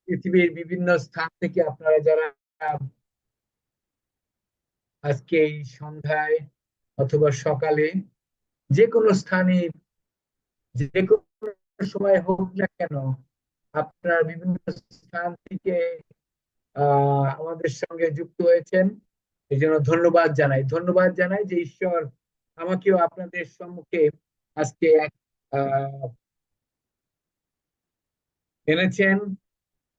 পৃথিবীর বিভিন্ন স্থান থেকে আপনারা যারা আজকে এই সন্ধ্যায় অথবা সকালে যে কোনো স্থানে যে কোনো সময় হোক না কেন, আপনারা বিভিন্ন স্থান থেকে আমাদের সঙ্গে যুক্ত হয়েছেন। এই জন্য ধন্যবাদ জানাই যে ঈশ্বর আমাকেও আপনাদের সম্মুখে আজকে আহ, এনেছেন,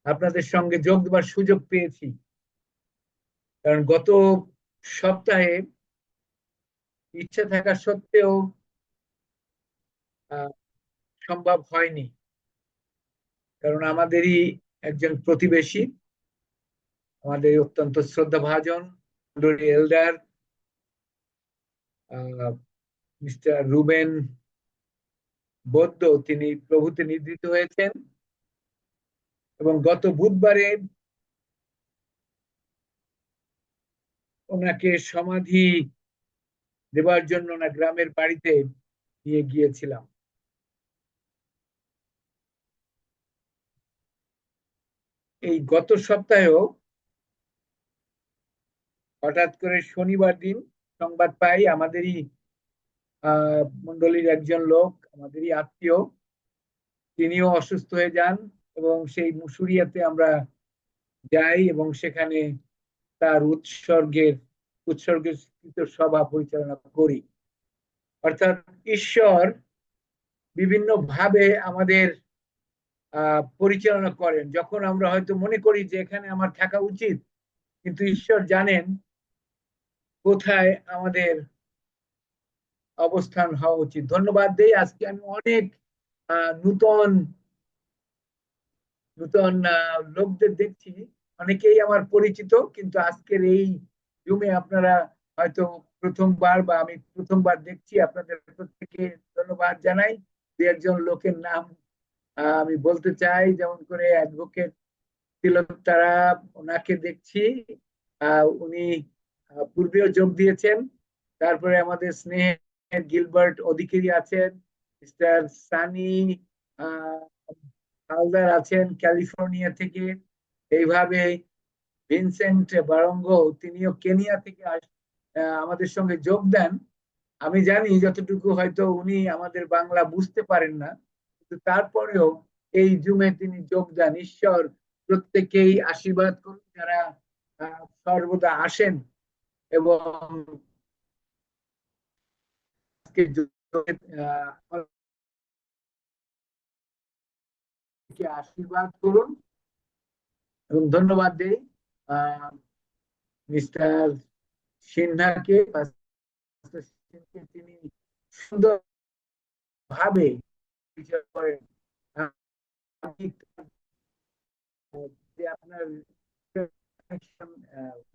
আপনাদের সঙ্গে যোগ দেওয়ার সুযোগ পেয়েছি। কারণ গত সপ্তাহে ইচ্ছা থাকা সত্ত্বেও আহ, সম্ভব হয়নি। কারণ আমাদেরই একজন প্রতিবেশী, আমাদের অত্যন্ত শ্রদ্ধাভাজন এল্ডার মিস্টার রুবেন বৌদ্ধ, তিনি প্রভুতে নিদ্রিত হয়েছেন এবং গত বুধবারে ওনাকে সমাধি দেবার জন্য না গ্রামের বাড়িতে নিয়ে গিয়েছিলাম। এই গত সপ্তাহেও হঠাৎ করে শনিবার দিন সংবাদ পাই আমাদেরই মন্ডলীর একজন লোক, আমাদেরই আত্মীয়, তিনিও অসুস্থ হয়ে যান এবং সেই মুসুরিয়াতে আমরা যাই এবং সেখানে তার উৎসর্গকৃত সভা পরিচালনা করি। অর্থাৎ ঈশ্বর বিভিন্ন ভাবে আমাদের পরিচালনা করেন। যখন আমরা হয়তো মনে করি যে এখানে আমার থাকা উচিত, কিন্তু ঈশ্বর জানেন কোথায় আমাদের অবস্থান হওয়া উচিত। ধন্যবাদ দেই, আজকে আমি অনেক নূতন নূতন লোকদের দেখছি। অনেকেই আমার পরিচিত, কিন্তু আজকের এই জুমে আপনারা হয়তো প্রথমবার বা আমি প্রথমবার দেখছি। আপনাদের প্রত্যেকে ধন্যবাদ জানাই। দু একজন লোকের নাম আমি বলতে চাই, যেমন করে অ্যাডভোকেট তিলক তারা, ওনাকে দেখছি, উনি পূর্বেও যোগ দিয়েছেন। তারপরে আমাদের স্নেহের গিলবার্ট অধিকারী আছেন, মিস্টার সানি হালদার আছেন ক্যালিফোর্নিয়া থেকে। এইভাবে ভিনসেন্ট বারঙ্গ, তিনিও কেনিয়া থেকে আমাদের সঙ্গে যোগ দেন। আমি জানি যতটুকু হয়তো উনি আমাদের বাংলা বুঝতে পারেন না, কিন্তু তারপরেও এই জুমে তিনি যোগ দেন। ঈশ্বর প্রত্যেকেই আশীর্বাদ করুন যারা সর্বদা আসেন এবং আশীর্বাদ করুন। এবং ধন্যবাদ দেই মিস্টার সিনহাকে, তিনি সুন্দর ভাবে বিচার করেন। যে আপনার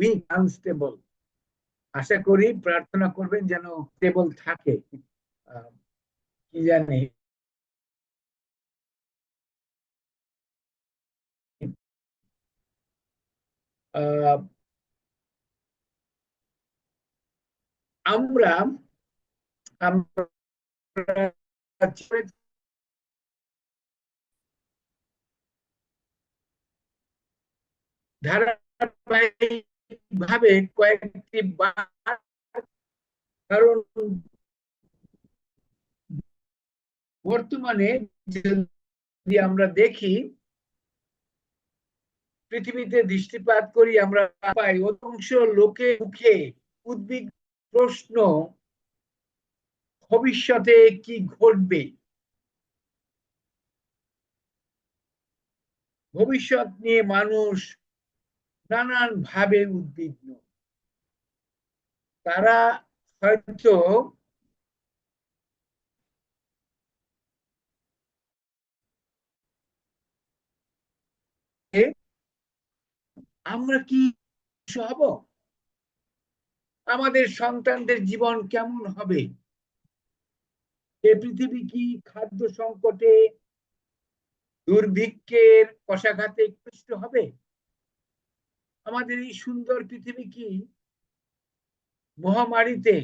উইক আনস্টেবল, আশা করি প্রার্থনা করবেন যেন স্টেবল থাকে। কি জানি আমরা ধারাবাহিক ভাবে কয়েকটি বার, কারণ বর্তমানে যদি আমরা দেখি, পৃথিবীতে দৃষ্টিপাত করি, আমরা পাই অধিকাংশ লোকের মুখে উদ্বিগ্ন প্রশ্ন, ভবিষ্যতে কি ঘটবে। ভবিষ্যৎ নিয়ে মানুষ নানান ভাবে উদ্বিগ্ন। তারা হয়তো আমরা কি হব, আমাদের সন্তানদের জীবন কেমন হবে, এ পৃথিবী কি খাদ্য সংকটে, দুর্ভিক্ষের কষাঘাতে ক্লিষ্ট হবে, আমাদের এই সুন্দর পৃথিবী কি মহামারীতে,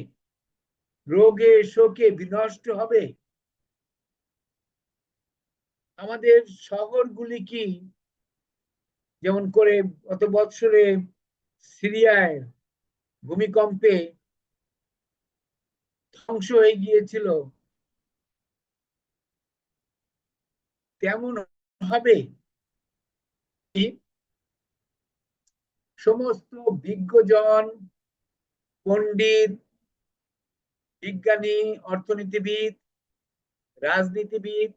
রোগে শোকে বিনষ্ট হবে, আমাদের শহরগুলি কি যেমন করে গত বছরে সিরিয়ায় ভূমিকম্পে ধ্বংস হয়ে গিয়েছিল, তেমন হবে সমস্ত বিজ্ঞজন, পণ্ডিত, বিজ্ঞানী, অর্থনীতিবিদ, রাজনীতিবিদ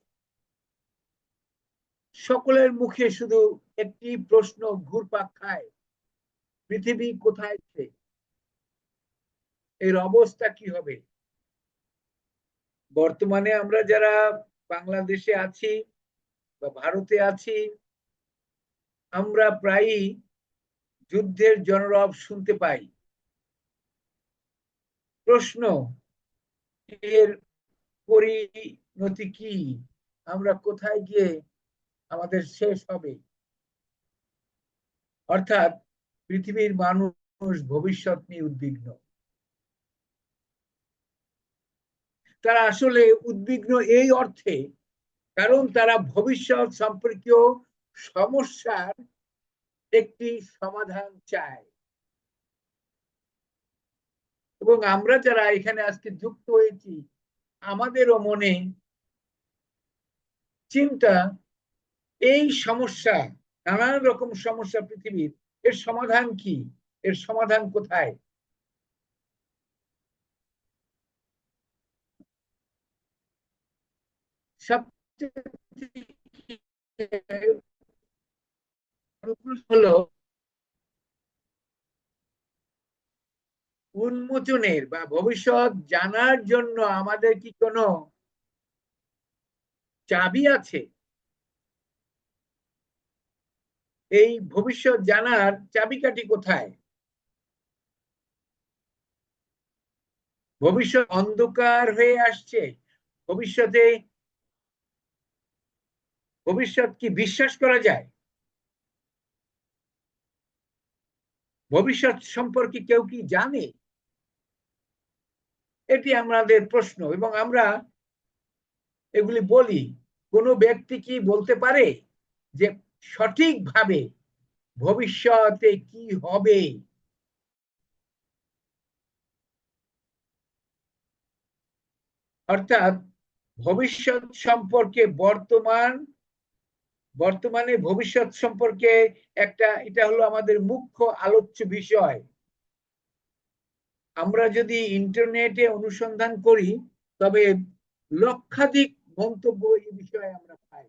সকলের মুখে শুধু একটি প্রশ্ন ঘুরপাক খায়, পৃথিবী কোথায়? এর অবস্থা কি হবে? বর্তমানে আমরা যারা বাংলাদেশে আছি বা ভারতে আছি, আমরা প্রায়ই যুদ্ধের জনরব শুনতে পাই। প্রশ্ন, এর পরিণতি কি? আমরা কোথায় গিয়ে আমাদের শেষ হবে? অর্থাৎ পৃথিবীর মানুষ ভবিষ্যৎ নিয়ে উদ্বিগ্ন। তারা আসলে উদ্বিগ্ন এই অর্থে, কারণ তারা ভবিষ্যৎ সম্পর্কীয় সমস্যার একটি সমাধান চায়। এবং আমরা যারা এখানে আজকে যুক্ত হয়েছি, আমাদেরও মনে চিন্তা, এই সমস্যা, নানান রকম সমস্যা পৃথিবীর, এর সমাধান কি? এর সমাধান কোথায়? সবচেয়ে হলো উন্মোচনের বা ভবিষ্যৎ জানার জন্য আমাদের কি কোনো চাবি আছে? এই ভবিষ্যৎ জানার চাবিকাঠি কোথায়? ভবিষ্যৎ অন্ধকার হয়ে আসছে। ভবিষ্যৎ কি বিশ্বাস করা যায়? ভবিষ্যৎ সম্পর্কে কেউ কি জানে? এটি আমাদের প্রশ্ন। এবং আমরা এগুলি বলি, কোনো ব্যক্তি কি বলতে পারে যে সঠিকভাবে ভবিষ্যতে কি হবে? অর্থাৎ ভবিষ্যৎ সম্পর্কে বর্তমানে ভবিষ্যৎ সম্পর্কে এটা হলো আমাদের মুখ্য আলোচ্য বিষয়। আমরা যদি ইন্টারনেটে অনুসন্ধান করি, তবে লক্ষাধিক মন্তব্য এই বিষয়ে আমরা পাই।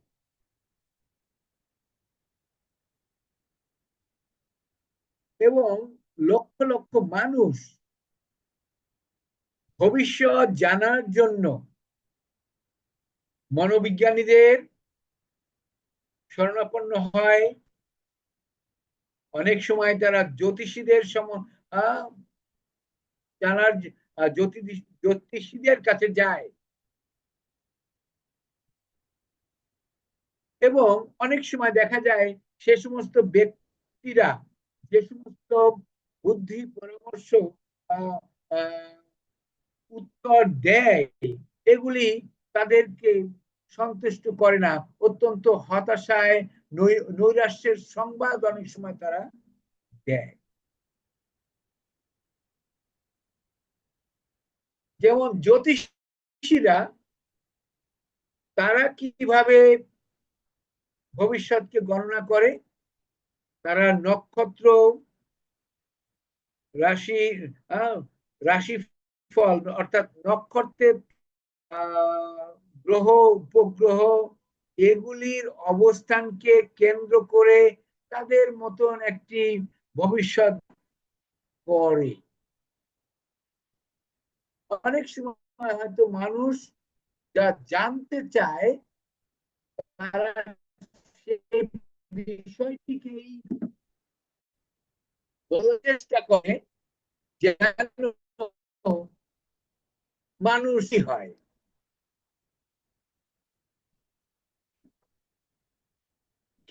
এবং লক্ষ লক্ষ মানুষ ভবিষ্যৎ জানার জন্য মনোবিজ্ঞানীদের শরণাপন্ন হয়। অনেক সময় তারা জ্যোতিষীদের জানার জ্যোতিষীদের কাছে যায়। এবং অনেক সময় দেখা যায় সে সমস্ত ব্যক্তিরা যে সমস্ত বুদ্ধি পরামর্শ উত্তর দেয়, এগুলি তাদেরকে সন্তুষ্ট করে না। অত্যন্ত হতাশায়, নৈরাশ্যের সংবাদ অনেক সময় তারা দেয়। যেমন জ্যোতিষীরা, তারা কিভাবে ভবিষ্যৎকে গণনা করে? তারা নক্ষত্র, রাশি, রাশি ফল, অর্থাৎ নক্ষত্রের গ্রহ, উপগ্রহ, এগুলির অবস্থানকে কেন্দ্র করে তাদের মতন একটি ভবিষ্যৎ করে। অনেক সময় হয়তো মানুষ যা জানতে চায়, তারা সেই বিষয়টিকেই বলার চেষ্টা করে যেন মানুষই হয়।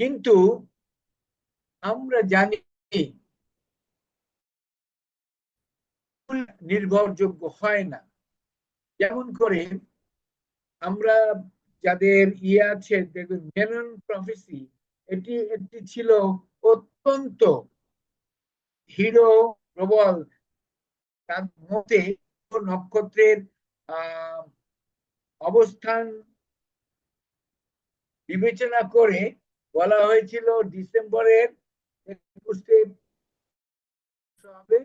কিন্তু আমরা জানি নির্ভরযোগ্য হয় না। যেমন করে আমরা যাদের আছে, দেখবেন মেনন প্রফেসি, এটি ছিল অত্যন্ত হিরো প্রবল। তার মতে নক্ষত্রের অবস্থান বিবেচনা করে বলা হয়েছিল ডিসেম্বরের 21-এ হবে,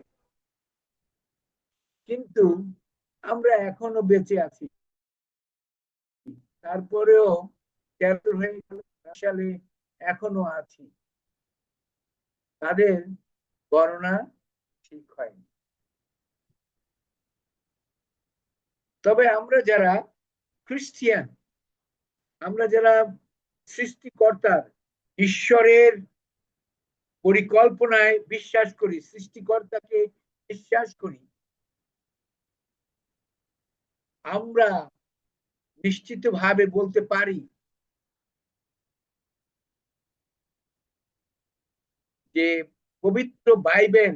কিন্তু আমরা এখনো বেঁচে আছি। তারপরেও 13 হয়ে সালে এখনো আছি, তাদের গণনা ঠিক হয়নি। তবে আমরা যারা খ্রিস্টিয়ান, আমরা যারা সৃষ্টিকর্তার ঈশ্বরের পরিকল্পনায় বিশ্বাস করি, সৃষ্টিকর্তাকে বিশ্বাস করি, আমরা নিশ্চিতভাবে বলতে পারি যে পবিত্র বাইবেল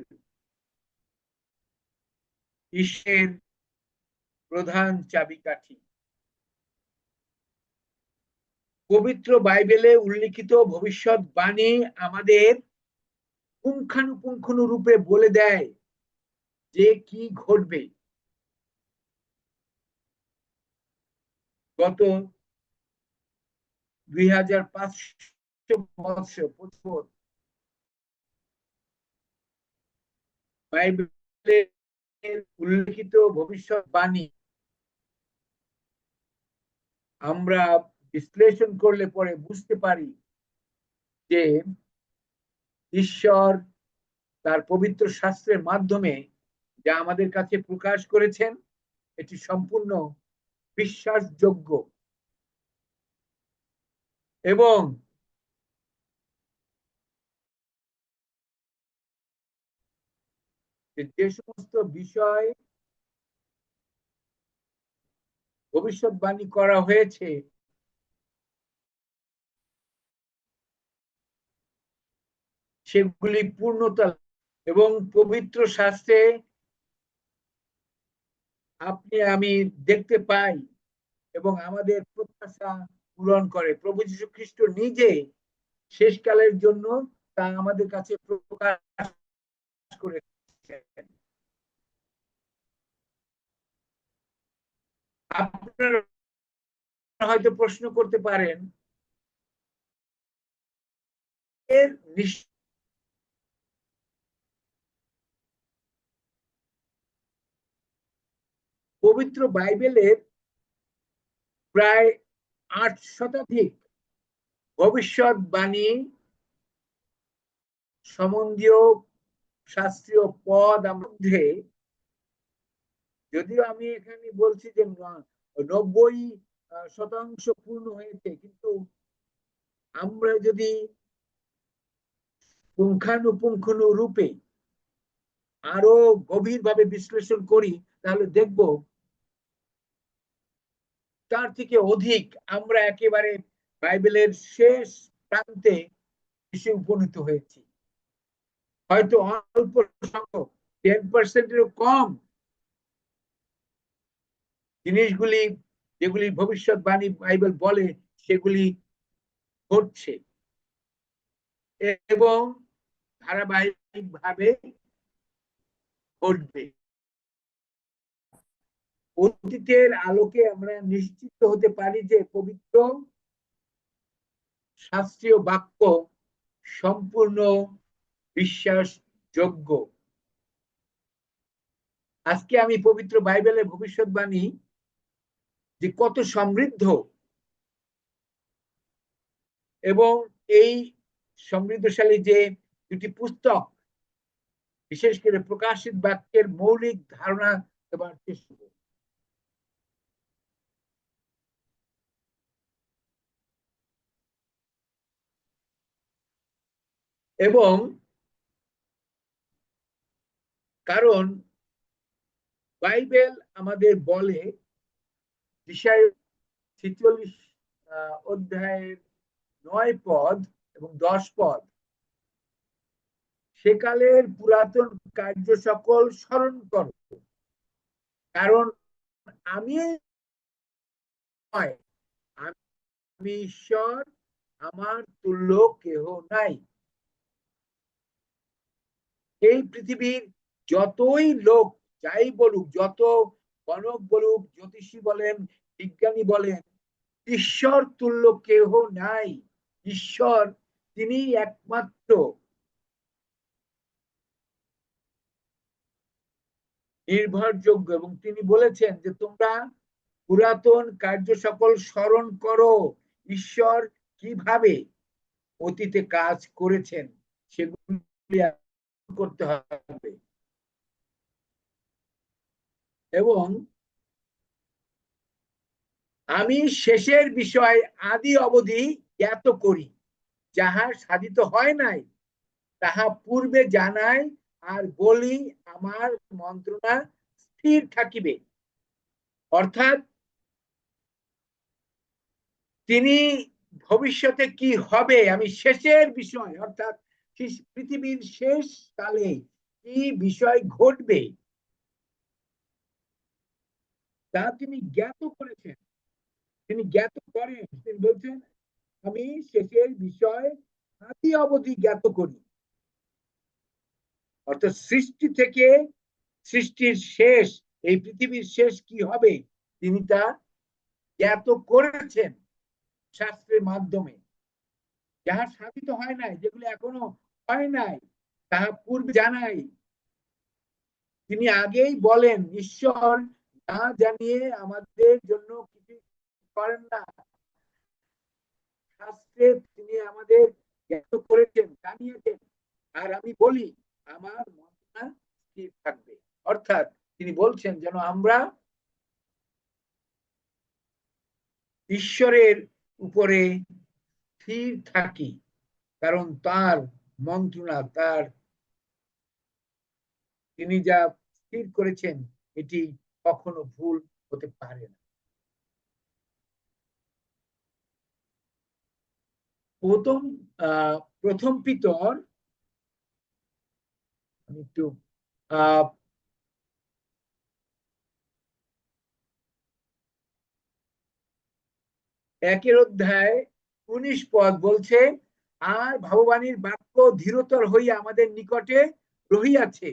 ঈশ্বরের প্রধান চাবিকাঠি। পবিত্র বাইবেলে উল্লিখিত ভবিষ্যৎবাণী আমাদের পুঙ্খানুপুঙ্খানুরূপে বলে দেয় যে কি ঘটবে। গত 2500 বছর বাইবেলে উল্লিখিত ভবিষ্যৎবাণী আমরা বিশ্লেষণ করলে পরে বুঝতে পারি যে ঈশ্বর তার পবিত্র শাস্ত্রের মাধ্যমে যা আমাদের কাছে প্রকাশ করেছেন এটি সম্পূর্ণ বিশ্বাসযোগ্য, এবং যে সমস্ত বিষয় ভবিষ্যৎবাণী করা হয়েছে সেগুলি পূর্ণতা, এবং পবিত্র শাস্ত্রে আপনি আমি দেখতে পাই এবং আমাদের প্রত্যাশা পূরণ করে। প্রভু যীশু খ্রিস্ট নিজে শেষকালের জন্য তা আমাদের কাছে প্রকাশ করেছেন। আপনারা হয়তো প্রশ্ন করতে পারেন এর পবিত্র বাইবেলের প্রায় 8 শতাধিক ভবিষ্যৎবাণী সম্বন্ধীয় শাস্ত্রীয় পদ মধ্যে, যদিও আমি এখানে বলছি যে 90% পূর্ণ হয়েছে, কিন্তু আমরা যদি পুঙ্খানুপুঙ্খানু রূপে আরো গভীরভাবে বিশ্লেষণ করি তাহলে দেখব তার থেকে অধিক আমরা একেবারে বাইবেলের শেষ প্রান্তে এসে উপনীত হয়েছি। হয়তো অল্প সংখ্যক 10%-এরও কম জিনিসগুলি যেগুলি ভবিষ্যৎবাণী বাইবেল বলে সেগুলি ঘটছে এবং ধারাবাহিকভাবে ঘটবে। অতীতের আলোকে আমরা নিশ্চিত হতে পারি যে পবিত্র শাস্ত্রীয় বাক্য সম্পূর্ণ বিশ্বাসযোগ্য। আজকে আমি পবিত্র বাইবেলের ভবিষ্যৎবাণী যে কত সমৃদ্ধ এবং এই সমৃদ্ধশালী যে দুটি পুস্তক, বিশেষ করে প্রকাশিত বাক্যের মৌলিক ধারণা দেওয়ার চেষ্টা করব। এবং কারণ বাইবেল আমাদের বলে বিষয় 46 অধ্যায়ের 9 পদ এবং 10 পদ, সেকালের পুরাতন কার্য সকল স্মরণ করো, কারণ আমি ঈশ্বর আমার তুল্য কেহ নাই। এই পৃথিবীর যতই লোক যাই বলুক, যত গণক বলুক, জ্যোতিষী বলেন, বিজ্ঞানী বলেন, ঈশ্বর তুল্য কেহ নাই। ঈশ্বর তিনি একমাত্র নির্ভরযোগ্য, এবং তিনি বলেছেন যে তোমরা পুরাতন কার্য সকল স্মরণ করো, ঈশ্বর কিভাবে অতীতে কাজ করেছেন সেগুলি করতে হবে। এবং আমি শেষের বিষয় আদি অবধি জ্ঞাত করি, যাহা সাধিত হয় নাই তাহা পূর্বে জানাই, আর বলি আমার মন্ত্রণা স্থির থাকিবে। অর্থাৎ তিনি ভবিষ্যতে কি হবে, আমি শেষের বিষয়, অর্থাৎ পৃথিবীর শেষ কালে কি বিষয় ঘটবে তা তিনি জ্ঞাত করেছেন, তিনি জ্ঞাত করেন। তিনি বলছেন আমি শেষের বিষয় আদি অবধি জ্ঞাত করি। অর্থাৎ সৃষ্টি থেকে সৃষ্টির শেষ, এই পৃথিবীর শেষ কি হবে তিনি তা জ্ঞাত করেছেন শাস্ত্রের মাধ্যমে। যাহা সাধিত হয় নাই, যেগুলো এখনো হয় নাই, তাহা পূর্বে জানাই। তিনি আগেই বলেন, ঈশ্বর না জানিয়ে আমাদের জন্য কিছু করেন না, শাস্ত্রে তিনি আমাদের জ্ঞাত করেছেন, জানিয়েছেন। আর আমি বলি আমার মনটা স্থির থাকবে। অর্থাৎ তিনি বলছেন যেন আমরা ঈশ্বরের উপরে স্থির থাকি, কারণ তার মন্ত্রণা, তার তিনি যা স্থির করেছেন এটি কখনো ভুল হতে পারে না। প্রথম প্রথম পিতর, আমি একটু আহ 1 অধ্যায় 19 পদ বলছে, আর ভগবানের বাক্য ধীরতর হইয়া আমাদের নিকটে রহিয়াছে,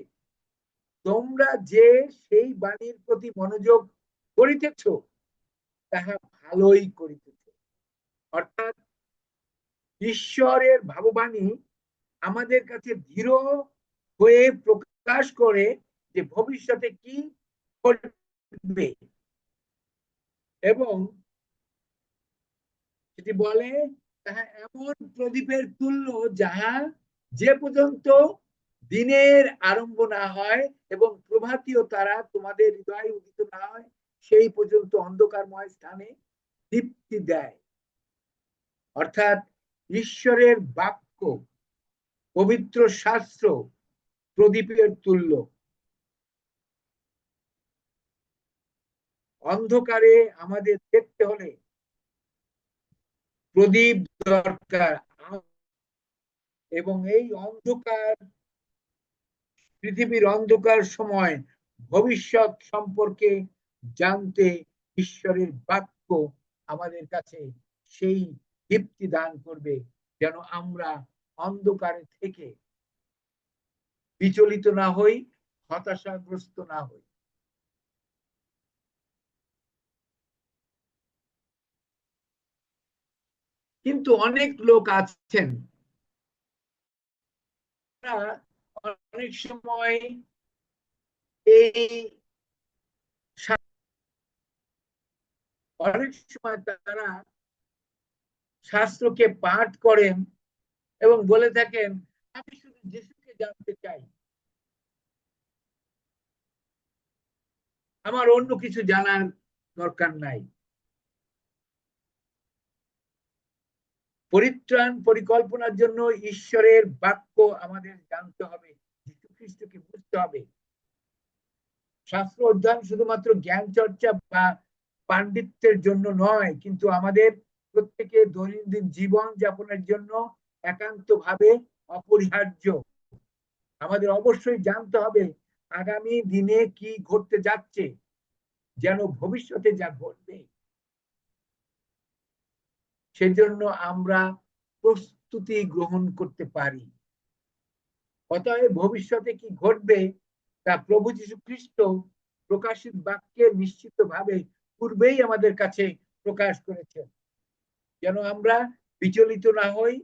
তোমরা যে সেই বাণীর প্রতি মনোযোগ করিতেছ তাহা ভালোই করিতেছ। অর্থাৎ ঈশ্বরের ভাববাণী আমাদের কাছে ধীর হয়ে প্রকাশ করে যে ভবিষ্যতে কি ঘটবে, এবং সেটি বলে তাহা এমন প্রদীপের তুল্য যাহা যে পর্যন্ত দিনের আরম্ভ না হয় এবং প্রভাতীয় তারা তোমাদের হৃদয়ে উদিত না হয় সেই পর্যন্ত অন্ধকারময় স্থানে দীপ্তি দেয়। অর্থাৎ ঈশ্বরের বাক্য, পবিত্র শাস্ত্র প্রদীপের তুল্য। অন্ধকারে আমাদের দেখতে হলে প্রদীপ দরকার, এবং এই অন্ধকার, পৃথিবীর অন্ধকার সময় ভবিষ্যৎ সম্পর্কে জানতে ঈশ্বরের বাক্য আমাদের কাছে সেই দীপ্তি দান করবে, যেন আমরা অন্ধকারে থেকে বিচলিত না হই, হতাশাগ্রস্ত না হই। কিন্তু অনেক লোক আছেন অনেক সময় এই অনেক সময় তারা শাস্ত্রকে পাঠ করেন এবং বলে থাকেন আমি শুধু যিশুকে জানতে চাই, আমার অন্য কিছু জানার দরকার নাই। পরিত্রাণ পরিকল্পনার জন্য ঈশ্বরের বাক্য আমাদের জানতে হবে, যীশু খ্রিস্টকে বুঝতে হবে। শাস্ত্র অধ্যয়ন শুধুমাত্র জ্ঞান চর্চা বা পাণ্ডিত্যের জন্য নয়, কিন্তু আমাদের প্রত্যেকের দৈনন্দিন জীবন যাপনের জন্য একান্ত ভাবে অপরিহার্য। আমাদের অবশ্যই জানতে হবে আগামী দিনে কি ঘটতে যাচ্ছে, যেন ভবিষ্যতে যা ঘটবে সেজন্য আমরা প্রস্তুতি গ্রহণ করতে পারি। অতএব ভবিষ্যতে কি ঘটবে তা প্রভু যীশু খ্রিস্ট প্রকাশিত বাক্যে নিশ্চিতভাবে পূর্বেই আমাদের কাছে প্রকাশ করেছেন, যেন আমরা বিচলিত না হই,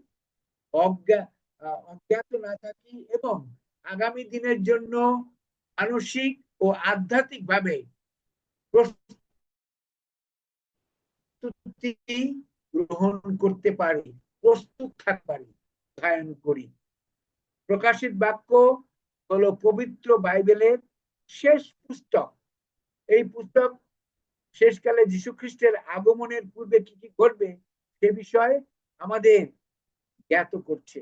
অজ্ঞাত না থাকি এবং আগামী দিনের জন্য মানসিক ও আধ্যাত্মিক ভাবে প্রস্তুতি গ্রহণ করতে পারি, প্রস্তুত থাকতে পারি, ধ্যান করি। প্রকাশিত বাক্য হলো পবিত্র বাইবেলের শেষ পুস্তক। এই পুস্তক শেষকালে যীশু খ্রিস্টের আগমনের পূর্বে কি কি ঘটবে সে বিষয়ে আমাদের জ্ঞাত করছে।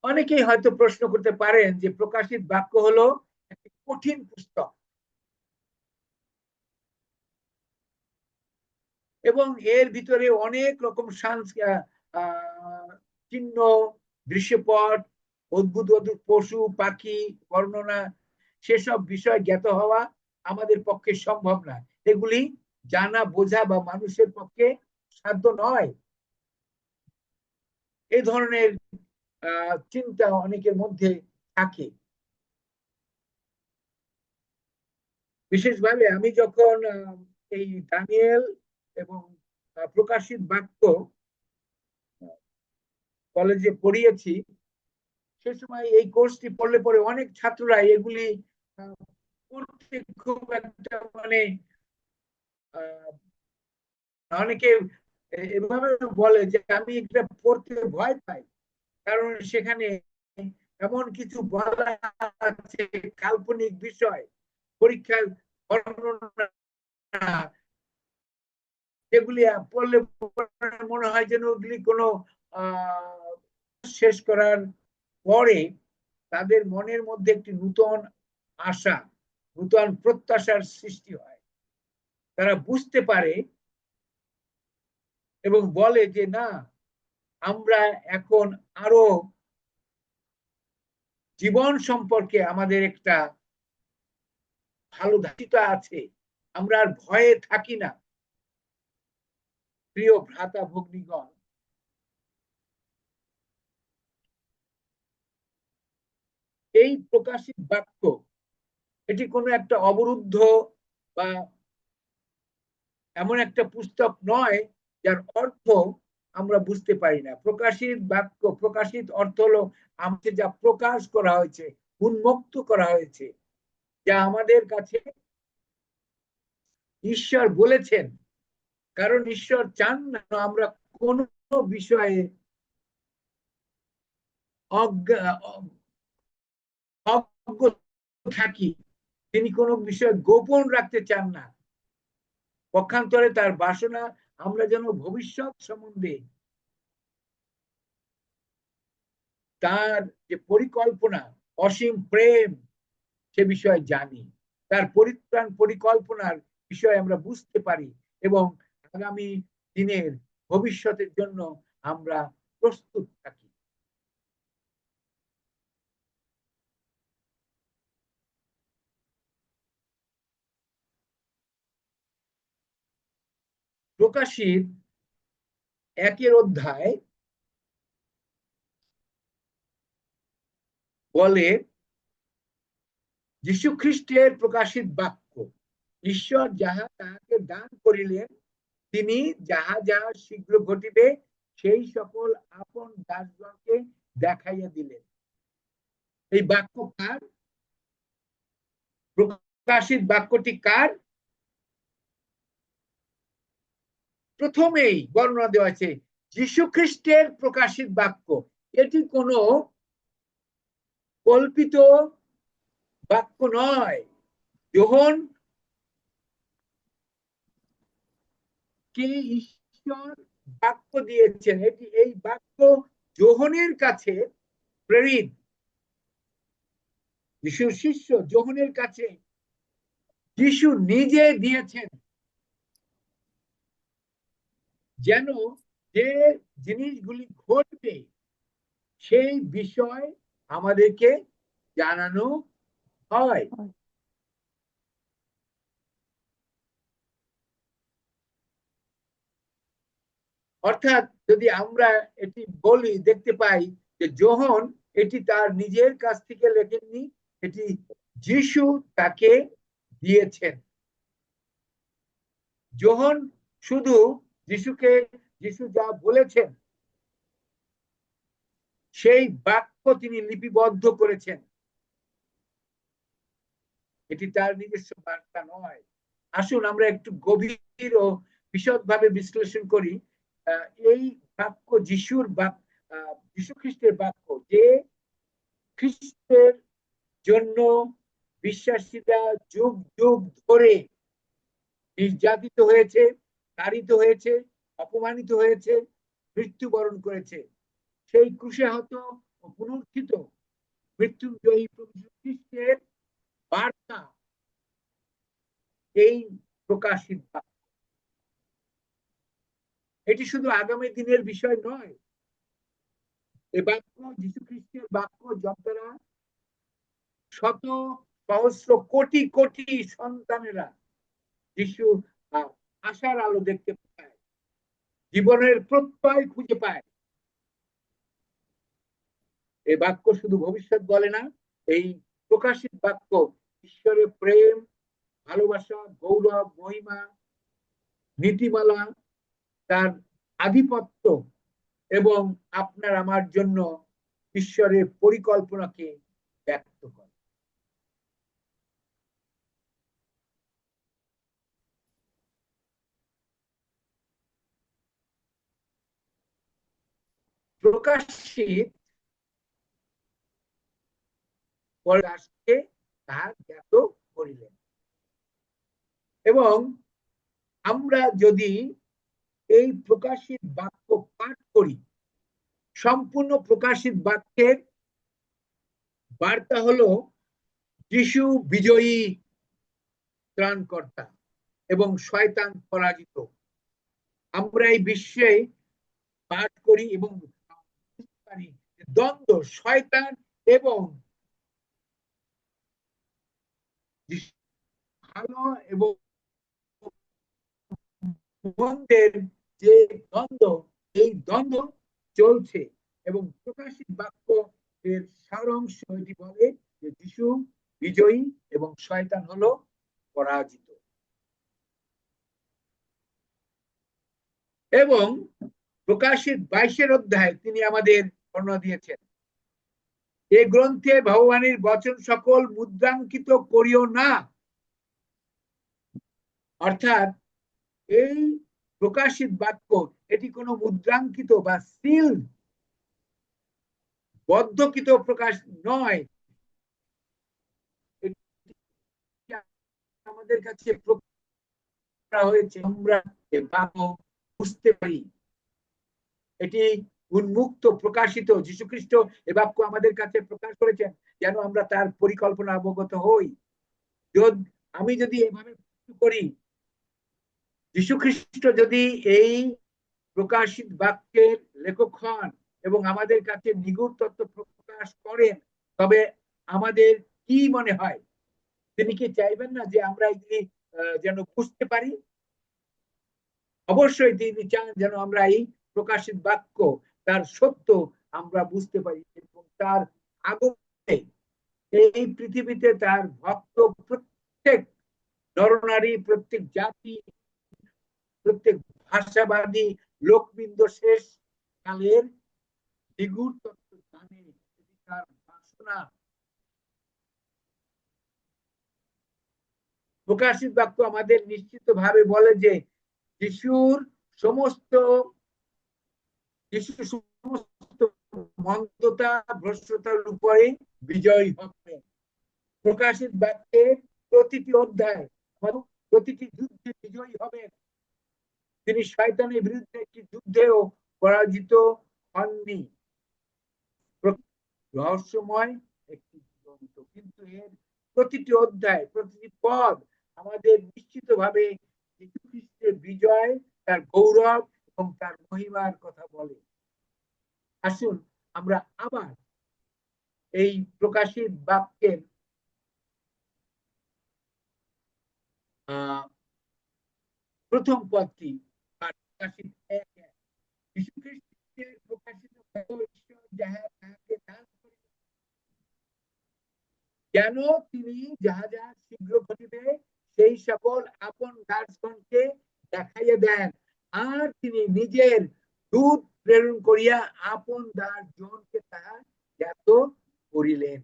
অনেকেই হয়তো প্রশ্ন করতে পারেন যে প্রকাশিত বাক্য হলো একটি কঠিন পুস্তক এবং এর ভিতরে অনেক রকম চিহ্ন, দৃশ্যপট, অদ্ভুত অদ্ভুত পশু পাখি বর্ণনা, সেসব বিষয় জ্ঞাত হওয়া আমাদের পক্ষে সম্ভব না। এগুলি জানা বোঝা বা মানুষের পক্ষে সাধ্য নয়। এই ধরনের চিন্তা অনেকের মধ্যে থাকে। বিশেষভাবে আমি যখন এই দানিয়েল এবং প্রকাশিত বাক্য কলেজে পড়িয়েছি, সে সময় এই কোর্সটি পড়লে পরে অনেক ছাত্ররা এগুলি পড়তে খুব একটা মানে অনেকে এভাবে বলে যে আমি এটা পড়তে ভয় পাই, কারণ সেখানে এমন কিছু বলা আছে, কাল্পনিক বিষয়, পরীক্ষার বর্ণনা, যেগুলি পড়লে মনে হয় যেন ওগুলি কোনো শেষ করার পরে তাদের মনের মধ্যে একটি নূতন আশা, নূতন প্রত্যাশার সৃষ্টি হয়। তারা বুঝতে পারে এবং বলে যে না, আমরা এখন আরো জীবন সম্পর্কে আমাদের একটা ভালো ধারণা আছে, আমরা আর ভয়ে থাকি না। প্রিয় ভ্রাতা ভগ্নীগণ, এই প্রকাশিত বাক্য এটি কোনো একটা অবরুদ্ধ বা এমন একটা পুস্তক নয় যার অর্থ আমরা বুঝতে পারি না। প্রকাশিত বাক্য, প্রকাশিত অর্থ হলো আমাকে যা প্রকাশ করা হয়েছে, উন্মুক্ত করা হয়েছে, যা আমাদের কাছে ঈশ্বর বলেছেন। কারণ ঈশ্বর চান না আমরা কোন বিষয়ে অজ্ঞ থাকি। তিনি কোনো বিষয় গোপন রাখতে চান না। পক্ষান্তরে তার বাসনা আমরা যেন ভবিষ্যৎ সম্বন্ধে তার যে পরিকল্পনা, অসীম প্রেম, সে বিষয়ে জানি। তার পরিত্রাণ পরিকল্পনার বিষয়ে আমরা বুঝতে পারি এবং আগামী দিনের ভবিষ্যতের জন্য আমরা প্রস্তুত থাকি। প্রকাশিত 1 অধ্যায় বলে যীশু খ্রিস্টের প্রকাশিত বাক্য, ঈশ্বর যাহা তাহাকে দান করিলেন, তিনি যাহা যাহা শীঘ্র ঘটিবে সেই সকল আপন দাসগণকে দেখাইয়া দিলেন। এই বাক্য কার? প্রকাশিত বাক্যটি কার? প্রথমেই বর্ণনা দেওয়া আছে যীশু খ্রিস্টের প্রকাশিত বাক্য। এটি কোনো কল্পিত বাক্য নয়। যোহন কে ঈশ্বর বাক্য দিয়েছেন, এটি এই বাক্য যোহনের কাছে প্রেরিত। যিশুর শিষ্য যোহনের কাছে যিশু নিজে দিয়েছেন, যেন যে জিনিসগুলি ঘটবে সেই বিষয় আমাদেরকে জানানো হয়। অর্থাৎ যদি আমরা এটি বলি, দেখতে পাই যে যোহন এটি তার নিজের কাছ থেকে লেখেননি, এটি যিশু তাকে দিয়েছেন। যোহন শুধু যিশু যা বলেছেন সেই বাক্য তিনি লিপিবদ্ধ করেছেন, এটি তার নিজস্ব বার্তা নয়। আসুন আমরা একটু গভীর ও বিশদভাবে বিশ্লেষণ করি এই বাক্য যিশু খ্রিস্টের বাক্য, যে খ্রিস্টের জন্য বিশ্বাসীরা যুগ যুগ ধরে নির্যাতিত হয়েছে, তাড়িত হয়েছে, অপমানিত হয়েছে, মৃত্যুবরণ করেছে। সেই ক্রুশাহত ও পুনরুত্থিত মৃত্যুঞ্জয়ী প্রভু খ্রিস্টের বার্তা এই প্রকাশিত বাক্য। এটি শুধু আগামী দিনের বিষয় নয়, এ বাক্য যীশু খ্রিস্টের বাক্য, যারা শত সহস্র কোটি কোটি সন্তানেরা যিশু আশার আলো দেখতে পায়, জীবনের প্রত্যয় খুঁজে পায়। এই বাক্য শুধু ভবিষ্যৎ বলে না, এই প্রকাশিত বাক্য ঈশ্বরের প্রেম, ভালোবাসা, গৌরব, মহিমা, নীতিমালা, তার আধিপত্য এবং আপনার আমার জন্য ঈশ্বরের পরিকল্পনাকে ব্যক্ত করে। প্রকাশিত পররাষ্ট্রে তাহার জ্ঞাত করিলেন। এবং আমরা যদি এই প্রকাশিত বাক্য পাঠ করি, সম্পূর্ণ প্রকাশিত বাক্যের বার্তা হলো যিশু বিজয়ী, ত্রাণকর্তা এবং শয়তান পরাজিত। আমরা এই বিশ্বে পাঠ করি এবং দ্বন্দ্ব শয়তান এবং ভালো এবং মন্দের যে দ্বন্দ্ব, এই দ্বন্দ্ব চলছে। এবং প্রকাশিত বাক্য এর সারাংশ এটি বলে যে যিশু বিজয়ী এবং শয়তান হলো পরাজিত। এবং প্রকাশিত 22 অধ্যায় তিনি আমাদের বর্ণনা দিয়েছেন, এই গ্রন্থে ভগবানের বচন সকল মুদ্রাঙ্কিত করিও না। অর্থাৎ এই প্রকাশিত বাক্য এটি কোনো মুদ্রাঙ্কিত বা সিল বদ্ধকৃত প্রকাশ নয়, আমাদের কাছে হয়েছে, আমরা বুঝতে পারি এটি উন্মুক্ত প্রকাশিত। যীশুখ্রিস্ট এ বাক্য আমাদের কাছে প্রকাশ করেছেন যেন আমরা তার পরিকল্পনা অবগত হই। আমি যদি এভাবে করি, যীশুখ্রিস্ট যদি এই প্রকাশিত বাক্যের লেখক হন এবং আমাদের কাছে নিগুড় তত্ত্ব প্রকাশ করেন, তবে আমাদের কি মনে হয়, তিনি কি চাইবেন না যে আমরা এগুলি যেন বুঝতে পারি? অবশ্যই তিনি চান যেন আমরা এই প্রকাশিত বাক্য, তার সত্য আমরা বুঝতে পারি এবং তার আগমনে এই পৃথিবীতে তার ভক্ত প্রত্যেক নরনারী, প্রত্যেক জাতি, প্রত্যেক ভাষাবাদী লোকবৃন্দ শেষ কালের নিগুড় তত্ত্ব জানে, তার বাসনা। প্রকাশিত বাক্য আমাদের নিশ্চিতভাবে বলে যে যিশুর সমস্ত মন্দতা, ভ্রষ্টতার উপরে বিজয় হবে। প্রকাশিত বাক্যের প্রতিটি অধ্যায়, প্রতিটি যুদ্ধে বিজয়ী হবেন। তিনি শয়তানের বিরুদ্ধে একটি যুদ্ধেও পরাজিত হননি। রহস্যময় একটি গ্রন্থ, কিন্তু এর প্রতিটি অধ্যায়, প্রতিটি পদ আমাদের নিশ্চিতভাবে যীশু খ্রিস্টের বিজয়, তার গৌরব এবং তার মহিমার কথা বলে। আসুন আমরা আবার এই প্রকাশিত বাক্যের প্রথম পদটি, প্রকাশিত 1:1, যীশু খ্রিস্টের প্রকাশিত ঈশ্বর যাহা তাহাকে দান করিলেন, যেন তিনি যাহা যাহা শীঘ্র ঘটিবে সেই সকল আপন দাসগণকে দেখাইয়া দেন, আর তিনি নিজের দূত প্রেরণ করিয়া আপন দাস জনকে তাহা জ্ঞাত করিলেন।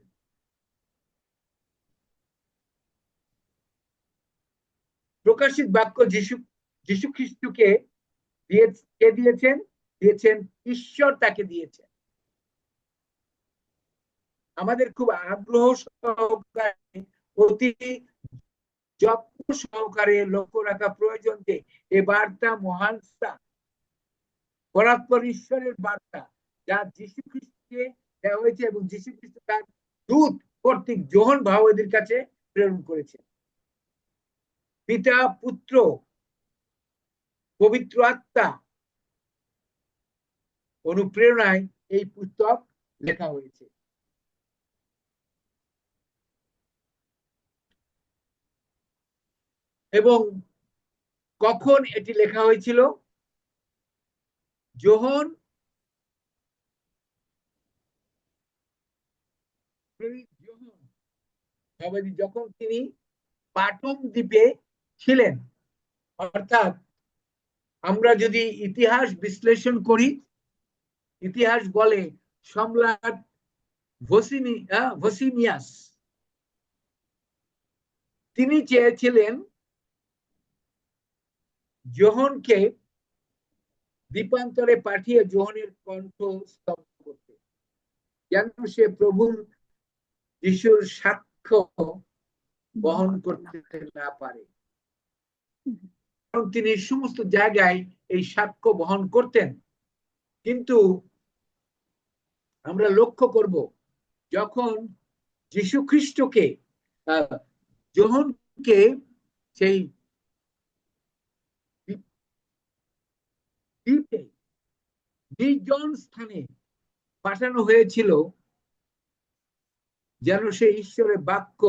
প্রকাশিত বাক্য যীশু খ্রিস্টকে দিয়েছেন ঈশ্বর তাকে দিয়েছেন। আমাদের খুব আগ্রহ সহকারে, অতি যত্ন সহকারে লক্ষ্য রাখা প্রয়োজন যে এই বার্তা মহান পরাৎপর ঈশ্বরের বার্তা, যা যীশু খ্রিস্টকে দেওয়া হয়েছে এবং যীশু খ্রিস্ট তার দূত কর্তৃক যোহন ভাওবাদীর কাছে প্রেরণ করেছেন। পিতা, পুত্র, পবিত্র আত্মা অনুপ্রেরণায় এই পুস্তক লেখা হয়েছে। এবং কখন এটি লেখা হয়েছিল? যোহন যখন তিনি পাটম দ্বীপে ছিলেন, অর্থাৎ আমরা যদি ইতিহাস বিশ্লেষণ করি, ইতিহাস বলে সম্রাট ভসিনিয়াস তিনি চেয়েছিলেন যোহনকে দ্বীপান্তরে পাঠিয়ে যোহনের কণ্ঠ স্তব্ধ করতে, যেন সে প্রভুর যিশুর সাক্ষ্য বহন করতে না পারে। কারণ তিনি সমস্ত জায়গায় এই সাক্ষ্য বহন করতেন। কিন্তু আমরা লক্ষ্য করব, যখন যীশু খ্রিস্টকে যোহনকে সেই দ্বীপে নির্জন স্থানে পাঠানো হয়েছিল, যেন সে ঈশ্বরের বাক্য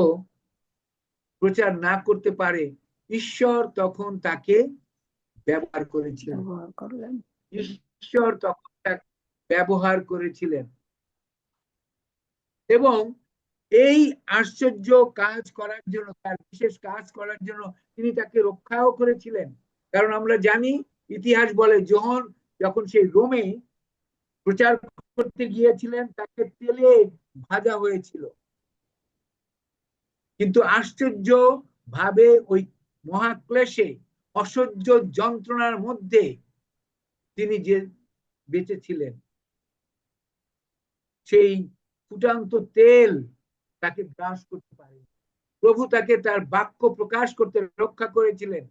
প্রচার না করতে পারে, ঈশ্বর তখন তাকে ব্যবহার করেছিলেন। ঈশ্বর তখন তাকে ব্যবহার করেছিলেন এবং এই আশ্চর্য কাজ করার জন্য, তার বিশেষ কাজ করার জন্য তিনি তাকে রক্ষাও করেছিলেন। কারণ আমরা জানি, ইতিহাস বলে যোহন যখন সেই রোমে প্রচার করতে গিয়েছিলেন, তাকে তেলে ভাজা হয়েছিল। কিন্তু আশ্চর্য ভাবে ওই মহাক্লেশে, অসহ্য যন্ত্রণার মধ্যে তিনি যে বেঁচেছিলেন, সেই ফুটান্ত তেল তাকে গ্রাস করতে পারে। প্রভু তাকে তার বাক্য প্রকাশ করতে রক্ষা করেছিলেন।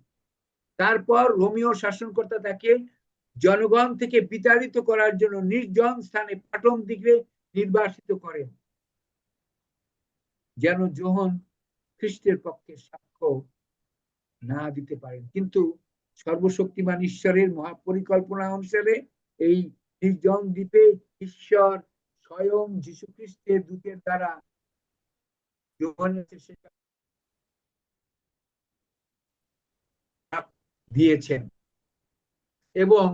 তারপর রোমীয় শাসনকর্তা তাকে জনগণ থেকে বিতাড়িত করার জন্য নির্জন স্থানে পাটম দ্বীপে নির্বাসিত করেন, যেন যোহন খ্রিস্টের পক্ষে সাক্ষ্য না দিতে পারেন। কিন্তু সর্বশক্তিমান ঈশ্বরের মহাপরিকল্পনা অনুসারে এই নির্জন দ্বীপে ঈশ্বর স্বয়ং যীশু খ্রিস্টের দূতের দ্বারা দিয়েছেন এবং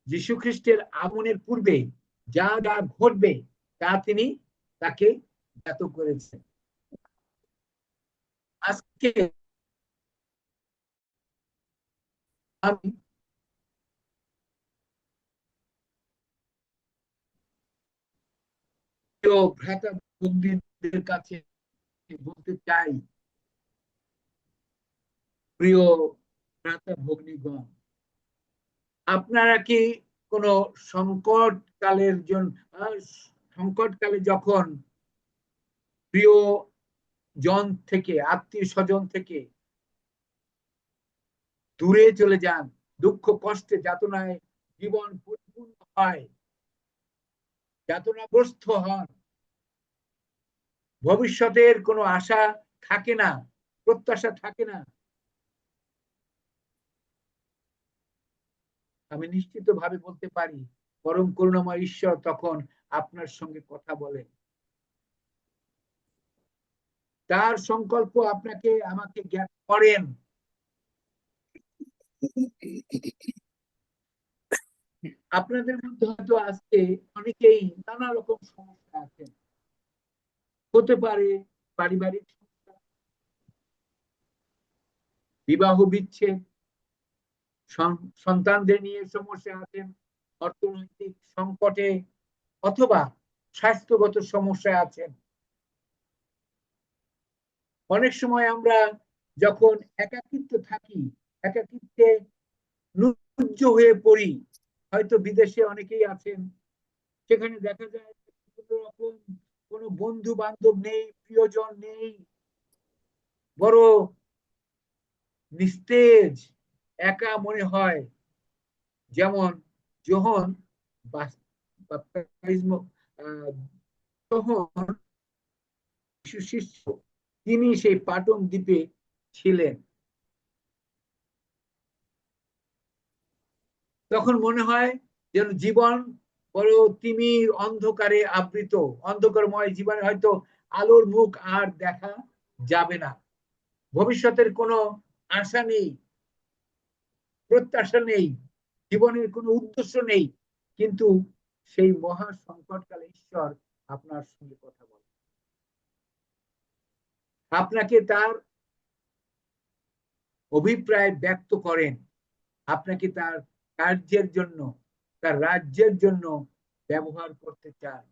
যীশু খ্রিস্টের আগমনের পূর্বে যা যা ঘটবে তা তিনি তাকে জ্ঞাত করেছেন। আজকে আমি ভ্রাতা ভগ্নীদের কাছে বলতে চাই, প্রিয় ভ্রাতা ভগ্নীগণ, আপনারা কি কোনো সংকটকালে যখন প্রিয় জন থেকে, আত্মীয় স্বজন থেকে দূরে চলে যান, দুঃখ কষ্টে যাতনায় জীবন পরিপূর্ণ হয়, যাতনাগ্রস্ত হন, ভবিষ্যতের কোনো আশা থাকে না, প্রত্যাশা থাকে না, আমি নিশ্চিত ভাবে বলতে পারি পরম করুণাময় ঈশ্বর তখন আপনার সঙ্গে কথা বলেন। তার সংকল্প আপনাকে আমাকে জ্ঞান করেন। আপনাদের মধ্যে হয়তো আজকে অনেকেই নানা রকম সমস্যা আছেন, হতে পারে পারিবারিক সমস্যা, বিবাহ বিচ্ছেদ, সন্তানদের নিয়ে সমস্যা আছেন, অর্থনৈতিক সংকটে, অথবা স্বাস্থ্যগত সমস্যায় আছেন। অনেক সময় আমরা যখন একাকিত্ব থাকি, একাকিত্বে নুজ্জ হয়ে পড়ি, হয়তো বিদেশে অনেকেই আছেন, সেখানে দেখা যায় কোনো রকম কোনো বন্ধু বান্ধব নেই, প্রিয়জন নেই, বড় নিস্তেজ, একা মনে হয়। যেমন যখন তখন শিষ্য, তিনি সেই পাটন দ্বীপে ছিলেন। তখন মনে হয় যেন জীবন বড় তিমির অন্ধকারে আবৃত, অন্ধকারময় জীবনে হয়তো আলোর মুখ আর দেখা যাবে না, ভবিষ্যতের কোনো আশা নেই, প্রত্যাশা নেই, জীবনের কোনো উদ্দেশ্য নেই। কিন্তু সেই মহা সংকটকালে ঈশ্বর আপনার সঙ্গে কথা বলে, আপনাকে তার অভিপ্রায় ব্যক্ত করেন, আপনাকে তার কার্যের জন্য, তার রাজ্যের জন্য ব্যবহার করতে চান,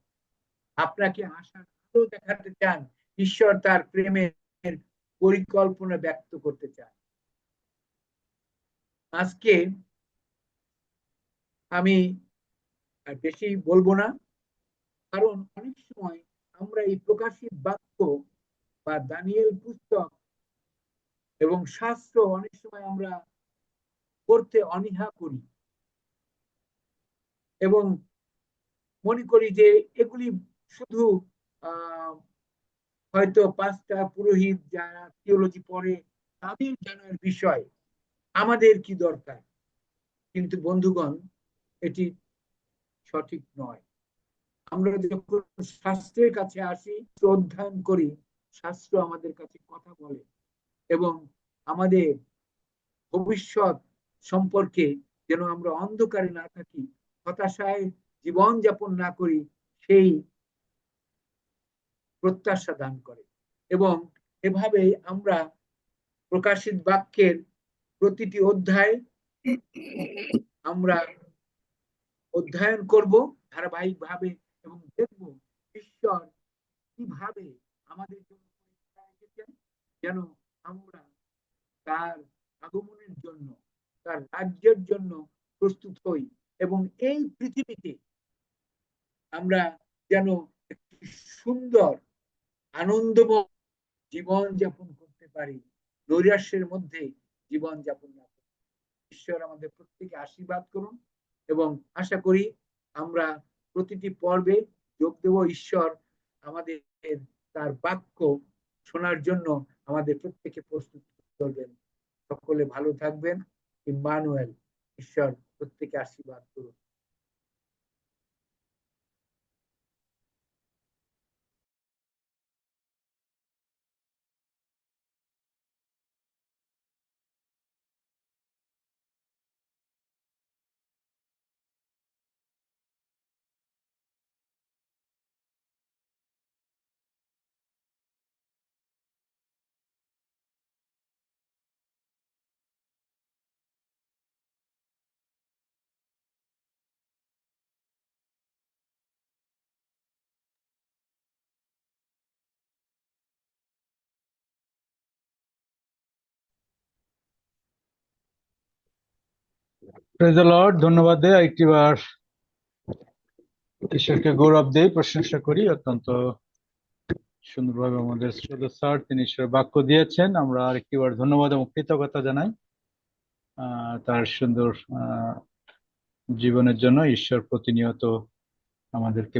আপনাকে আশার আলো দেখাতে চান, ঈশ্বর তার প্রেমের পরিকল্পনা ব্যক্ত করতে চান। আজকে আমি আর বেশি বলবো না, কারণ অনেক সময় আমরা এই প্রকাশিত বাক্য বা দানিয়েল পুস্তক এবং শাস্ত্র অনেক সময় আমরা পড়তে অনীহা করি এবং মনে করি যে এগুলি শুধু আহ হয়তো পাঁচটা পুরোহিত যারা থিওলজি পড়ে তাদের জানার বিষয়, আমাদের কি দরকার। কিন্তু বন্ধুগণ, এটি সঠিক নয়। আমরা যখন শাস্ত্রের কাছে আসি, অধ্যয়ন করি, শাস্ত্র আমাদের কাছে কথা বলে এবং আমাদের ভবিষ্যৎ সম্পর্কে যেন আমরা অন্ধকারে না থাকি, হতাশায় জীবন যাপন না করি, সেই প্রত্যাশা দান করে। এবং এভাবে আমরা প্রকাশিত বাক্যের প্রতিটি অধ্যায় আমরা অধ্যয়ন করব ধারাবাহিকভাবে এবং দেখব ঈশ্বর কিভাবে আমাদের জন্য যেন আমরা তার আগমনের জন্য, তার রাজ্যের জন্য প্রস্তুত হই এবং এই পৃথিবীতে আমরা যেন একটি সুন্দর আনন্দময় জীবন যাপন করতে পারি, নৈরাশ্যের মধ্যে জীবন যাপন না করি। ঈশ্বর আমাদের প্রত্যেকে আশীর্বাদ করুন এবং আশা করি আমরা প্রতিটি পর্বে যোগ দেব। ঈশ্বর আমাদের তার বাক্য শোনার জন্য আমাদের প্রত্যেকে প্রস্তুত করবেন। সকলে ভালো থাকবেন। ইম্মানুয়েল। ঈশ্বর প্রত্যেকে আশীর্বাদ করুন। Praise the lord. ধন্যবাদ দেয় একটিবার ঈশ্বরকে গৌরব দেই, প্রশংসা করি। অত্যন্ত সুন্দরভাবে আমাদের শ্রদ্ধা স্যার তিনি ঈশ্বরের বাক্য দিয়েছেন। আমরা আরেকটিবার ধন্যবাদ এবং কৃতজ্ঞতা জানাই তার সুন্দর জীবনের জন্য। ঈশ্বর প্রতিনিয়ত আমাদেরকে